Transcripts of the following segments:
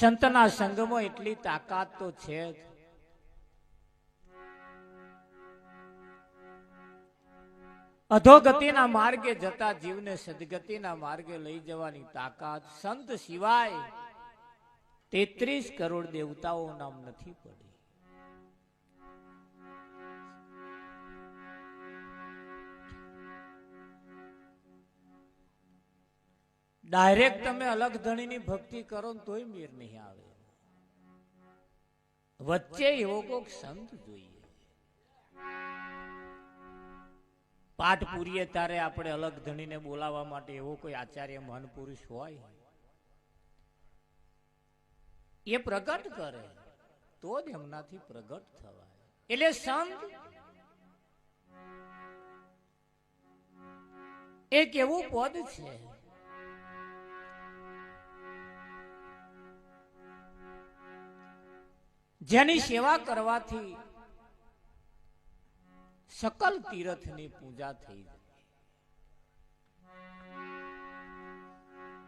સંતના સંગમાં એટલી તાકાત તો છે જ. અધોગતિના માર્ગે જતા જીવને સદગતિના માર્ગે લઈ જવાની તાકાત સંત સિવાય 33 કરોડ દેવતાઓ નામ નથી પડી. ડાયરેક્ટ તમે અલગ ધણીની ભક્તિ કરો ને તોય મેર નહીં આવે. વચ્ચે એવો કોક સંત જોઈએ. પાઠ પૂરીએ ત્યારે આપણે અલગ ધણીને બોલાવવા માટે એવો કોઈ આચાર્ય મહાન પુરુષ હોય એ પ્રગટ કરે તો જ એમનાથી પ્રગટ થવાય. એટલે સંત એક એવું પદ છે જેની સેવા કરવાથી સકલ તીર્થની પૂજા થઈ જાય.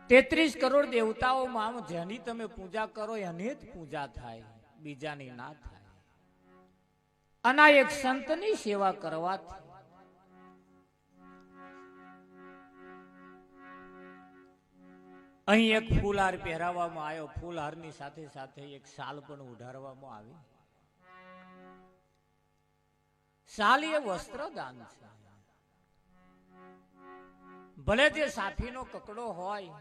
33 કરોડ દેવતાઓમાં જેની તમે પૂજા કરો એની જ પૂજા થાય, બીજાની ના થાય. અને એક સંતની સેવા કરવાથી અહીં એક ફૂલહાર પહેરાવવામાં આવ્યો, ફૂલહારની સાથે સાથે એક શાલ પણ ઉઢાડવામાં આવી. શાલ એ વસ્ત્રદાન છે. ભલે તે સાફીનો કકડો હોય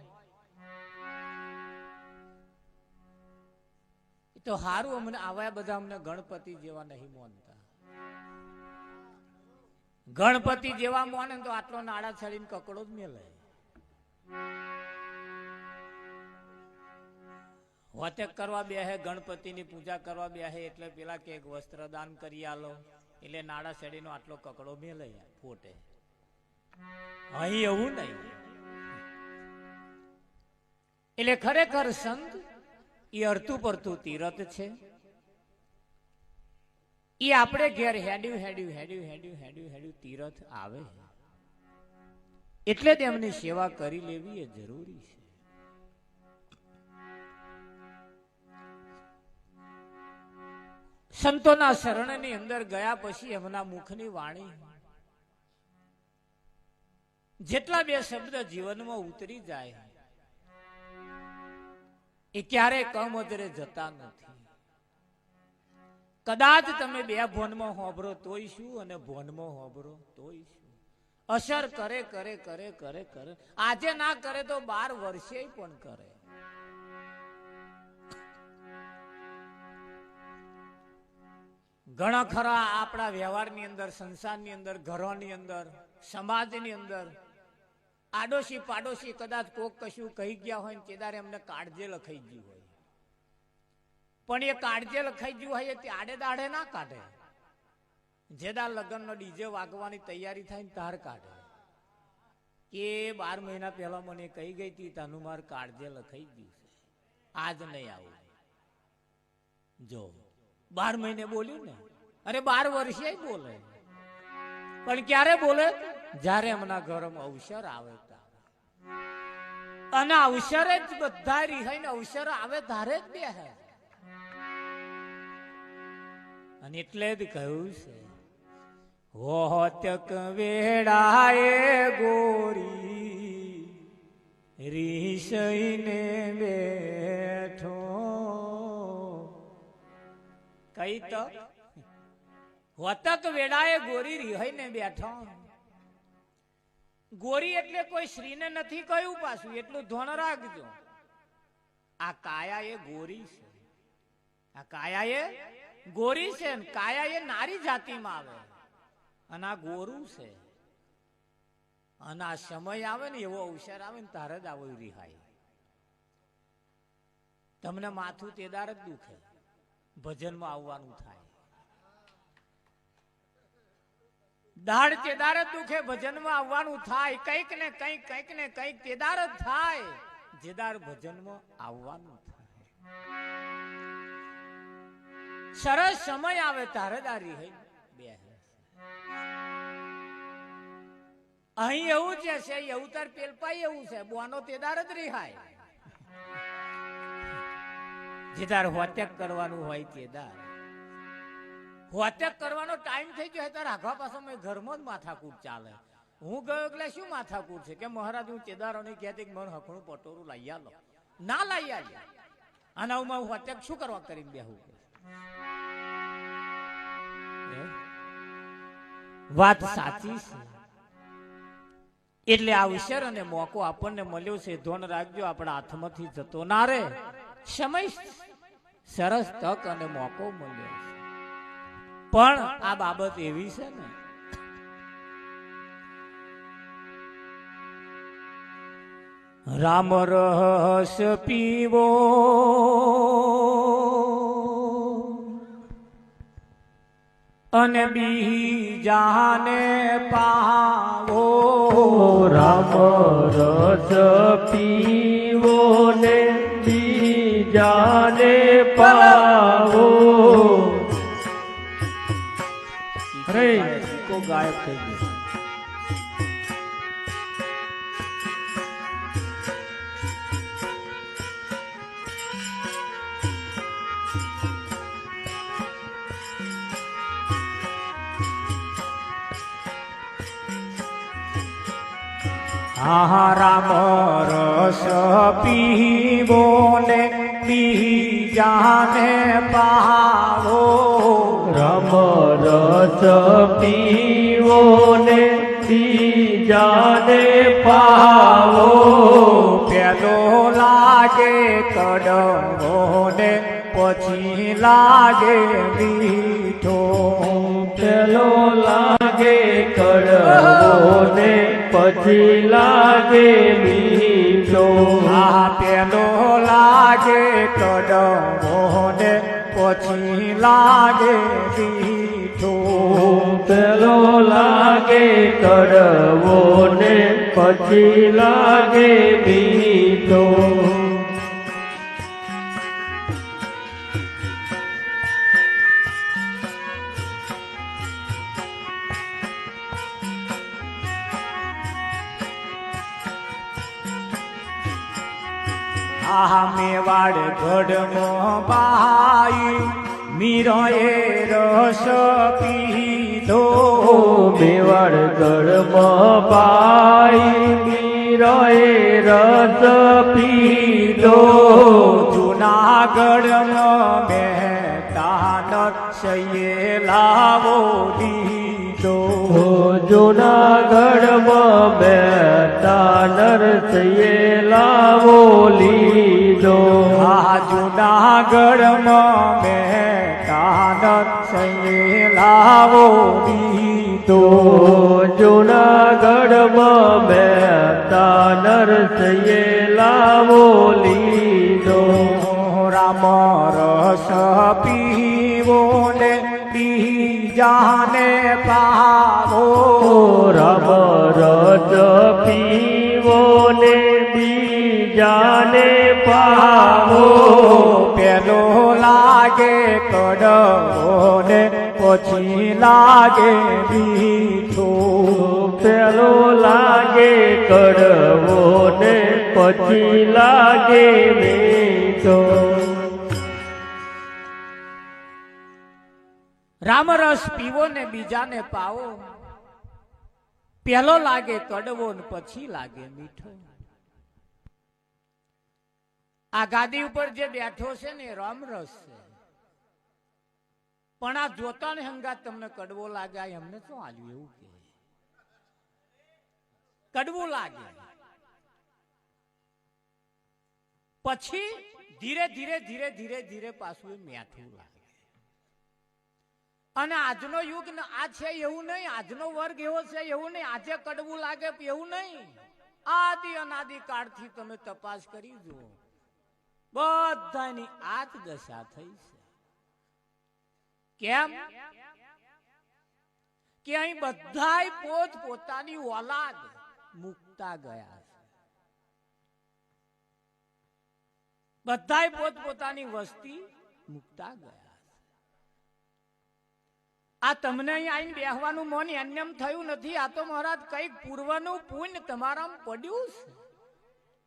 તો હારું. અમને આવા બધા અમને ગણપતિ જેવા નહીં માનતા. ગણપતિ જેવા માને તો આટલો નાડા છડીને કકડો જ મેલે. વતેક કરવા બેહે, ગણપતિની પૂજા કરવા બેહે એટલે પેલા કે વસ્ત્રદાન કરી આલો એટલે નાડા છડીનો આટલો કકડો મેલે ફોટે. અહીં એવું નહીં. એટલે ખરેખર સંત એ અડતું પડતું તીરથ છે. એ આપણે ઘેર હેડ્યું હેડ્યું હેડ્યું હેડ્યું હેડ્યું હેડ્યું તીરથ આવે એટલે તેમની સેવા કરી લેવી એ જરૂરી છે. સંતોના શરણની અંદર ગયા પછી એમના મુખની વાણી જેટલા બે શબ્દ જીવનમાં ઉતરી જાય એ ક્યારેય કમજરે જતા નથી. કદાચ તમે બે ભોનમાં હોબરો તોય શું અને ભોનમાં હોબરો તોય શું અસર કરે કરે કરે કરે કરે. આજે ના કરે તો 12 વર્ષે પણ કરે. ઘણા ખરા આપણા વ્યવહારની અંદર, સંસારની અંદર, ઘરોની અંદર, સમાજની અંદર આડોશી પાડોશી કદાચ કોક કશું કહી ગયા હોય ને કેદારે એમને કાળજે લખાઈ ગયું હોય, પણ એ કાળજે લખાઈ ગયું હોય તે આડે દાડે ના કાઢે. જેદાર લગ્નનો ડીજે વાગવાની તૈયારી થાય ને તાર કાઢે કે 12 મહિના પહેલા મને કહી ગઈ હતી તાનું માર કાળજે લખાઈ ગયું છે, આજ નહીં આવું. જો 12 મહિને બોલ્યું ને, અરે 12 વર્ષે બોલે, પણ ક્યારે બોલે? જ્યારે એમના ઘરમાં અવસર આવે ત્યારે. અને અવસરે જ બધા રિહાઈને અવસર આવે તારે જ બેહે. અને એટલે જ કહ્યું છે હોતક વેળાએ ગોરી રીસઈને બેઠો. કઈ તો હોતક વેળાએ ગોરી રિહાઈને બેઠો. ગોરી એટલે કોઈ શ્રીને નથી કહ્યું, પાછું એટલું ધ્યાન રાખજો. આ કાયા એ ગોરી છે, આ કાયા એ ગોરી છે, કાયા એ નારી જાતિમાં આવે અને આ ગોરું છે. અને આ સમય આવે ને એવો અવસર આવે ને તારે જ આવો રિહાય. તમને માથું તેદાર જ દુખે, ભજનમાં આવવાનું થાય. દાઢ તેદાર જ દુખે, ભજનમાં આવવાનું થાય. કંઈક ને કંઈક કંઈક ને કંઈક તેદાર જ થાય જેદાર ભજનમાં આવવાનું થાય. સરસ સમય આવે તારે દારી હઈ બે. અહીં એવું છે એવું તાર પેલપાઈ એવું છે, બોનો તેદાર જ રિહાય. જે તાર હોટેક કરવાનું હોય તે દાર હોટેક કરવાનો ટાઈમ થઈ ગયો તાર આખા પાછો મેં ઘરમાં જ માથાકૂટ ચાલે. હું ગયો એટલે શું માથાકૂટ છે કે મહારાજ હું ચેદારોને કહેતી કે મને હકણું પટોરું લઈ આલો, ના લઈ આવ્યા. અને હું હોટેક શું કરવા કરીને બેહું? વાત સાચી છે. એટલે આ અવસર અને મોકો આપણને મળ્યો છે, ધોન રાખજો, આપણા હાથમાંથી જતો ના રે. સમય સરસ તક અને મોકો મળ્યો છે, પણ આ બાબત એવી છે ને રામ રસ પીવો અને બીજાને પાવો. રામ રસ પીવો ને બીજાને પાવો. અરે કો ગાયબ થઈ ગયો. રામ રસ પીવો ને બીજાને પાવો. રામ રસ પીવો ને બીજાને પાવો. પેલો લાગે કડવો ને પછી લાગે મીઠો. પેલો લાગે કડવો ને પછી લાગે મીઠો. પેલો લાગે કડવો ને પછી લાગે મીઠો. પેલો લાગે કડવો ને પછી લાગે મીઠો. મેવાડ ગઢમાં બાઈ મીરાએ રસ પીધો. મેવાડ ગઢમાં બાઈ મીરાએ રસ પીધો. જુનાગઢમાં મહેતા નરસૈયે લાવો દીધો. જુનાગઢમાં મહેતા નરસૈયે લાવો લીધો. જુનાગઢમાં મહેતા નરસૈયે લાવો દીધો. જુનાગઢમાં મહેતા નરસૈયે લાવો લીધો. રામ રસ પીવો ને બીજાને પાવો. રામ રસ પીવો ને બીજાને પાવો. પેલો લાગે કડવો ને પછી લાગે મીઠો. પેલો લાગે કડવો ને પછી લાગે મીઠો. રામ રસ પીવો ને બીજાને પાવો. પેલો લાગે કડવો ને પછી લાગે મીઠો. આ ગાદી ઉપર જે બેઠો છે ને રામ રસ છે, પણ આ જોતા ને હંગાત તમને કડવો લાગે. એમને શું આવ્યું એવું કે કડવું લાગે, પછી ધીરે ધીરે ધીરે ધીરે ધીરે પાછું મીઠું લાગે. અને આજનો યુગ આ છે એવું નહીં, આજનો વર્ગ એવો છે એવું નહીં. આજે કડવું લાગે એવું નહીં. આદિ અનાદિ કાળથી તમે તપાસ કરી જુઓ, બધાની આ જ દશા થઈ છે. કેમ કે અહીં બધાય પોત પોતાની ઓલાદ મુકતા ગયા છે. બધાય પોત પોતાની વસ્તી મુકતા ગયા. આ તમને અહીં આવીને બેહવાનું મન એમ થયું નથી. આ તો મહારાજ કઈક પૂર્વનું પુણ્ય તમારામાં પડ્યું છે.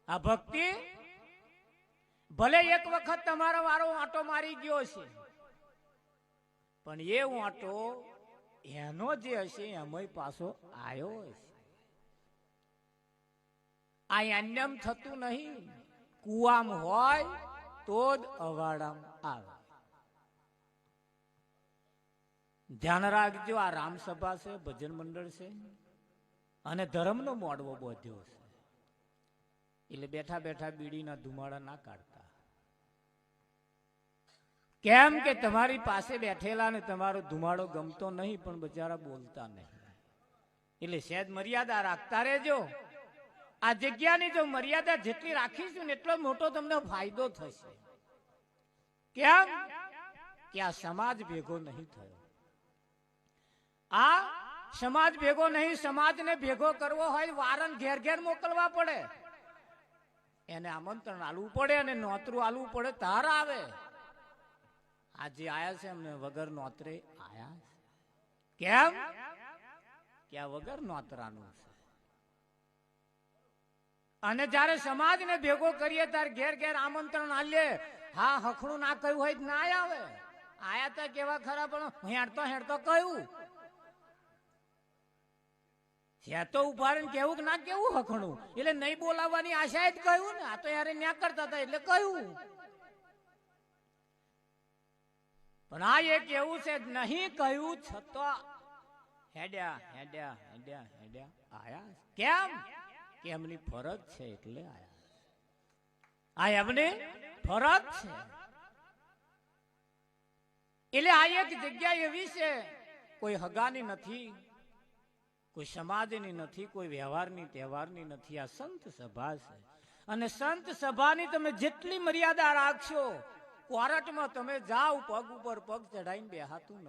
આ ભક્તિ ભલે એક વખત તમારો વારો આંટો મારી ગયો છે, પણ એ આંટો એનો જે હશે એમાં પાછો આવ્યો હશે. આ અન્યમ થતું નહીં. કુવામ હોય તો જ અવાડામ આવે. ધ્યાન રાખજો, આ રામસભા છે, ભજન મંડળ છે અને ધર્મનો મોડવો બોધ્યો છે. એટલે બેઠા બેઠા બીડીના ધુમાડા ના કાઢતા. કેમ કે તમારી પાસે બેઠેલા ને તમારો ધુમાડો ગમતો નહીં, પણ બચારા બોલતા નહીં. એટલે સહેજ મર્યાદા રાખતા રહેજો. આ જગ્યાની જો મર્યાદા જેટલી રાખીશું ને એટલો મોટો તમને ફાયદો થશે. કેમ કે આ સમાજ ભેગો નહીં થયો. આ સમાજ ભેગો નહીં. સમાજને ભેગો કરવો હોય વારન ઘેર ઘેર મોકલવા પડે, એને આમંત્રણ આલવું પડે અને નોતરું આલવું પડે, તાર આવે. આજે આયા છે એમને વગર નોતરે આયા. કેમ કે આ વગર નોતરાનું છે. અને જયારે સમાજને ભેગો કરીએ ત્યારે ઘેર ઘેર આમંત્રણ આલીએ. હા, હખણું ના કહ્યું હોય ના આવે. આયા તો કેવા ખરા, પણ હેડતો હેડતો કહ્યું. તો ઉભાડીને કેવું કે ના કેવું હખણું, એટલે નહીં બોલાવવાની આશા જ કહ્યું ને. આ તો યાર ન્યા કરતા હતા એટલે કહ્યું. પણ આ એક એવું છે નહીં કહ્યું છતાં હેડ્યા હેડ્યા હેડ્યા હેડ્યા આયા. કેમ કે એમની ફરજ છે એટલે આયા. આ એમની ફરજ છે. એટલે આ એક જગ્યા એવી છે, કોઈ હગાની નથી, કોઈ સમાજની નથી, કોઈ વ્યવહારની તહેવારની નથી. આ સંત સભા છે. અને સંત સભાની તમે જેટલી મર્યાદા રાખશો, કોર્ટમાં તમે જાઓ પગ ઉપર પગ ચડાઈને બેહાતું